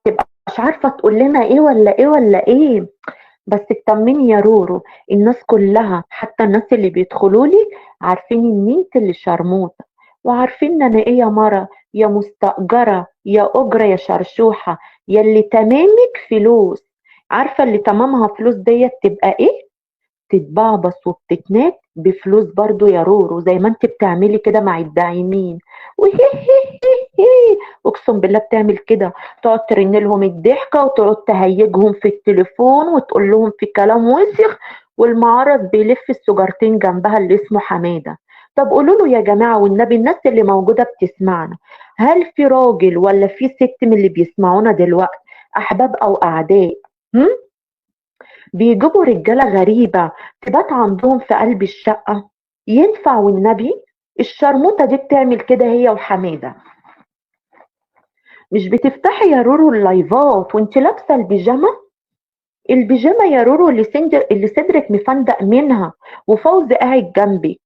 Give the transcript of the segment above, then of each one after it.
تبقاش عارفة تقول لنا ايه ولا ايه ولا ايه. بس اطمني يا رورو، الناس كلها حتى الناس اللي بيدخلوا لي عارفين ان انت اللي شرموطة، وعارفين ان انا ايه يا مرة، يا مستأجرة يا أجرة يا شرشوحة، يا اللي تمامك فلوس. عارفة اللي تمامها فلوس ديت تبقى ايه؟ تتبعبص وبتتناك بفلوس برضو يا رورو، زي ما انت بتعملي كده مع الداعمين. وهي اقسم بالله بتعمل كده، تقعد ترن لهم الضحكه وتقعد تهيجهم في التليفون وتقول لهم في كلام وسخ، والمعرض بيلف السجارتين جنبها اللي اسمه حماده. طب قولوا له يا جماعه والنبي، الناس اللي موجوده بتسمعنا، هل في راجل ولا في ست من اللي بيسمعونا دلوقتي، احباب او اعداء، هم؟ بيجيبوا رجالة غريبة تبات عندهم في قلب الشقة؟ ينفع والنبي؟ الشرموطة دي بتعمل كده هي وحمادة. مش بتفتحي يا رورو اللايفات وانت لابسة البيجامة؟ البيجامة يا رورو اللي صدرك مفندق منها وفوزي قاعد جنبك.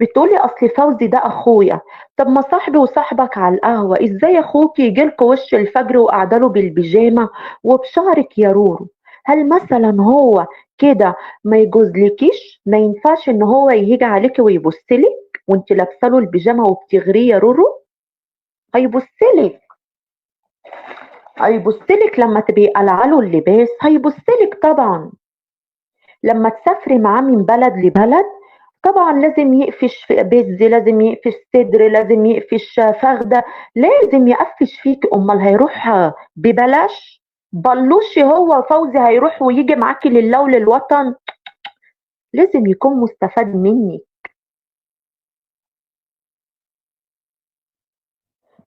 بتقولي اصل فوزي ده اخويا. طب ما صاحبي وصاحبك على القهوة، ازاي اخوك يجيلكوا وش الفجر وقعدله بالبيجامة وبشعرك يا رورو؟ هل مثلا هو كده ما يجوزلكيش؟ ما ينفعش ان هو يهيج عليكي ويبصلك وانت لابسه له البيجامه وبتغريه يا رورو؟ هيبصلك، هيبصلك لما تبقي قلعه له اللباس، هيبصلك طبعا. لما تسافري معاه من بلد لبلد طبعا لازم يقفش في بز، لازم يقفش صدر، لازم يقفش فخده، لازم يقفش فيك. امال هيروح ببلاش؟ بلوش هو فوزي هيروح ويجي معاكي لله وللوطن؟ لازم يكون مستفاد منك،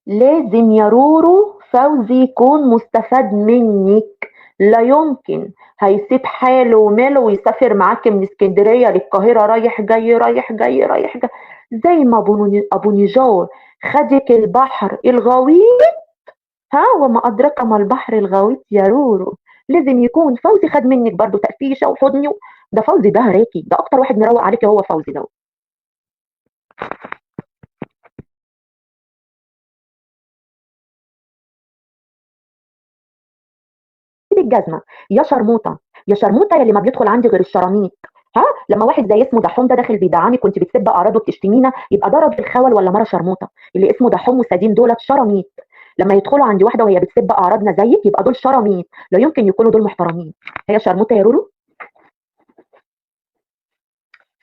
لازم يا رورو فوزي يكون مستفاد منك. لا يمكن هيسيب حاله وماله ويسافر معاكي من اسكندرية للقاهرة رايح جاي رايح جاي رايح جاي، زي ما ابو نجار خدك البحر الغويط. ها وما أدرك ما البحر الغويط يا رورو. لازم يكون فوزي خد منك برضو تقفيشة وحضني. ده فوزي ده راكي، ده أكتر واحد مروق عليكي هو فوزي ده. الجزمه يا شرموطه، يا شرموطه يا اللي ما بيدخل عندي غير الشراميط. ها لما واحد زي اسمه دحوم ده داخل بيدعمك كنت بتسب اعراضه وبتشتمينا، يبقى ده راجل خول ولا مره شرموطه؟ اللي اسمه دحوم وسديم دولت شراميط. لما يدخلوا عندي واحده وهي بتسب اعراضنا زيك يبقى دول شراميط، لا يمكن يكونوا دول محترمين. هي شرموطه يا رورو،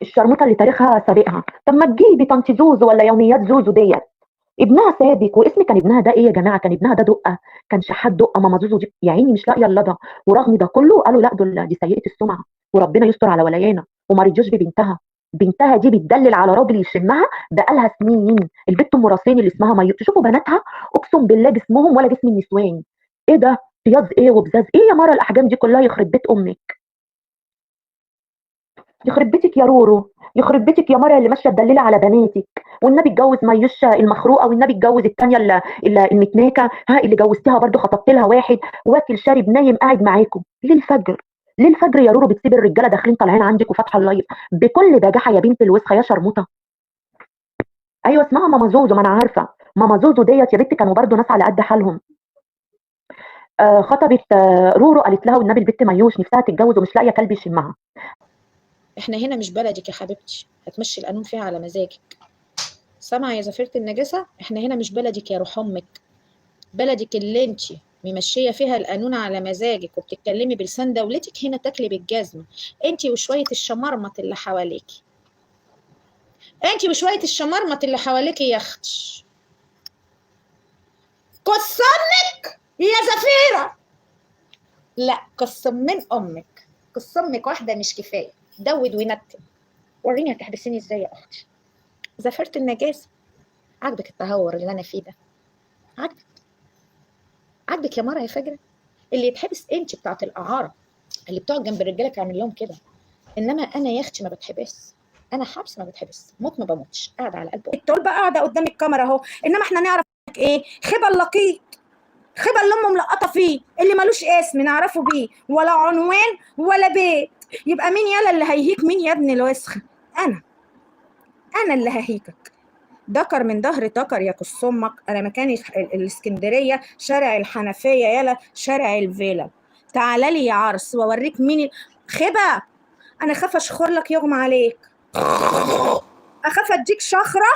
الشرموطه اللي تاريخها سابقها. طب ما تجيبي طنط زوزو ولا يوميات زوزو ديت، ابنها سابك واسم كان ابنها ده ايه يا جماعه؟ كان ابنها ده دقه، كان شحات دقه. ماما زوزو دي يا عيني مش لاقيه اللضا، ورغم ده كله قالوا لا دول دي سيئه السمعه، وربنا يستر على ولايانا، وما رضيوش ببنتها. بنتها دي بتدلل على راجل يشمها بقالها سنين. البت ام راسين اللي اسمها ميو، تشوفوا بناتها اقسم بالله جسمهم ولا جسم النسوان. ايه ده؟ بياض ايه وبزاز ايه يا مره؟ الاحجام دي كلها يخرب بيت امك، يخرب بيتك يا رورو، يخرب بيتك يا مرة اللي ماشيه تدللي على بناتك. والنبي اتجوز ميوش المخروقه، والنبي اتجوز الثانيه المتناكه، ها اللي جوزتها برضو خطبت لها واحد واكل شارب نايم قاعد معاكم ليه الفجر. ليه الفجر يا رورو بتسيب الرجاله داخلين طالعين عندك وفاتحه اللايف بكل بجاحه يا بنت الوسخه يا شرموطه؟ ايوه اسمها ماما زوزو، ما انا عارفه ماما زوزو ديت يا بنت، كانوا برضو ناس على قد حالهم. خطبت رورو قالت لها والنبي البت ميوش نفسها تتجوز ومش لاقيه كلب يشمها. احنا هنا مش بلدك يا حبيبتي، هتمشي القانون فيها على مزاجك. سامعة يا زفيرة النجاسة؟ احنا هنا مش بلدك يا روح امك. بلدك اللي انتي ممشية فيها القانون على مزاجك وبتتكلمي بلسان دولتك، هنا تاكلي بالجزمة. انتي وشوية الشمرمط اللي حواليكي، انتي وشوية الشمرمط اللي حواليكي يا اختي. قصمك يا زفيرة. لا قسم من امك، قسمك واحدة مش كفاية، دود ونتن. وريني هتحبسيني ازاي يا اختي. زفيرة النجاسة، عاجبك التهور اللي انا فيه ده؟ عاجبك؟ عاجبك يا مرة يا فجرة؟ اللي يتحبس انت بتاعت الاعاره اللي بتقعد جنب الرجاله تعمل لهم كده، انما انا يا اختي ما بتحبس. انا حبس ما بتحبس، موت ما بموتش، قاعده على قلب التول بقى قاعده قدام الكاميرا اهو، انما احنا نعرف ايه؟ خبل لقيط، خبل اللي امه ملقطه فيه، اللي ملوش اسم نعرفه بيه ولا عنوان ولا بيت. يبقى مين يالا اللي هيهيك؟ مين يا ابن الوسخه؟ انا اللي ههيكك. دكر من ظهر دكر يا كس امك. انا مكاني في الاسكندريه، شارع الحنفيه يلا شارع الفيلا. تعالى لي يا عرس واوريك مين خبه. انا خاف اشخر لك يغمى عليك، اخاف اديك شخره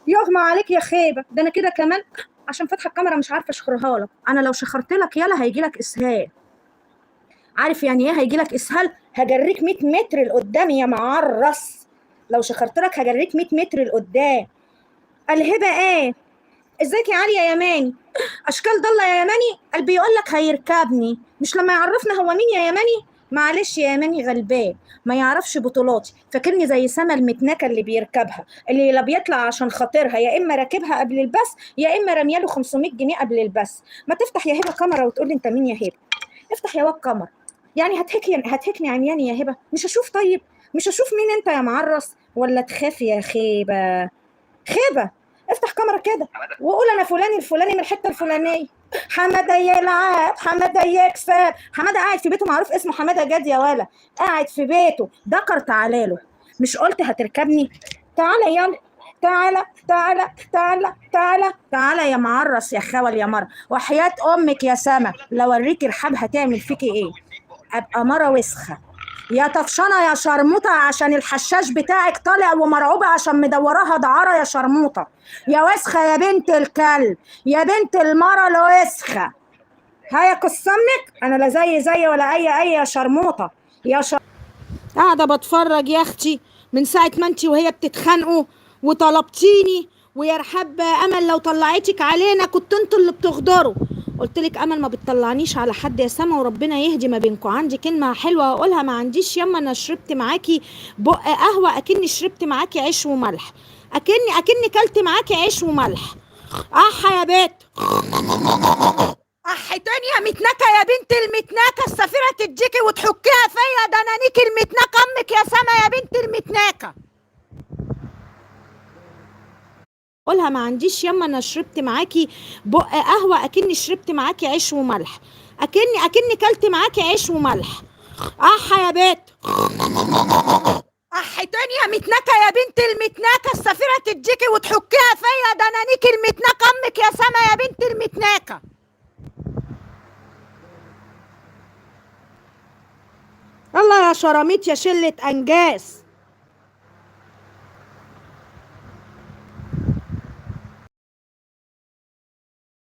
يغمى عليك يا خيبه. ده انا كده كمان عشان فاتحه الكاميرا مش عارفه اشخرها لك. انا لو شخرت لك يلا هيجي لك اسهال. عارف يعني ايه هيجي لك اسهال؟ هجريك 100 متر لقدام يا معرس. لو شخرت لك هجريك 100 متر لقدام. الهبه ايه؟ ازيك يا علي يا يماني؟ اشكال ضله يا يماني. قلبي يقول لك هيركبني مش لما يعرفنا هو مين يا يماني. معلش يا يماني غلبان ما يعرفش بطولاتي، فاكرني زي سما المتنكه اللي بيركبها، اللي لا بيطلع عشان خاطرها يا اما راكبها قبل البث يا اما رمياله 500 جنيه قبل البث. ما تفتح يا هبه كاميرا وتقول لي انت مين يا هبه؟ افتح يا واد كاميرا. يعني هتهكني عمياني يا هبه؟ مش هشوف؟ طيب مش هشوف مين انت يا معرس ولا تخافي يا خيبه؟ خيبه افتح كاميرا كده وقول انا فلان الفلاني من الحته الفلانيه. حماده يلعب، حماده يكسب. حماده قاعد في بيته معروف اسمه حماده جاد يا ولا، قاعد في بيته. دكر تعالى له. مش قلت هتركبني؟ تعالى يلا تعالى تعالى تعالى تعالى تعالى يا معرس يا خول يا مره. وحياه امك يا سما لو اوريكي رحاب هتعمل فيكي ايه. ابقى مره وسخه يا طفشانه يا شرموطه عشان الحشاش بتاعك طالع ومرعوبه عشان مدوراها دعاره يا شرموطه. يا وسخه يا بنت الكلب يا بنت المره الوسخه. هيا كسمك انا لا زي ولا اي يا شرموطه يا قاعده بتفرج يا اختي من ساعه ما انتي وهي بتتخانقوا وطلبتيني. ويا رحاب امل لو طلعتك علينا كنت انتوا اللي بتغدروا. قلت لك امل ما بتطلعنيش على حد يا سما وربنا يهدي ما بينكم. عندي كلمه حلوه اقولها ما عنديش يما. انا شربت معاكي بق قهوه اكني شربت معاكي عيش وملح. اكني كلت معاكي عيش وملح. احا يا بيت احي تاني يا متنكه يا بنت المتنكه. السفيره تديكي وتحكيها فيا. ده انا نيكي المتنكه امك يا سما يا بنت المتنكه. قولها ما عنديش يما. انا شربت معاكي بق قهوه اكني شربت معاكي عيش وملح. اكني كلت معاكي عيش وملح. احا يا بيت احي تاني يا متنكه يا بنت المتنكه. السفيره تديكي وتحكيها فيا. ده انا نيكي المتنكه امك يا سما يا بنت المتنكه. الله يا شراميط يا شله انجاز.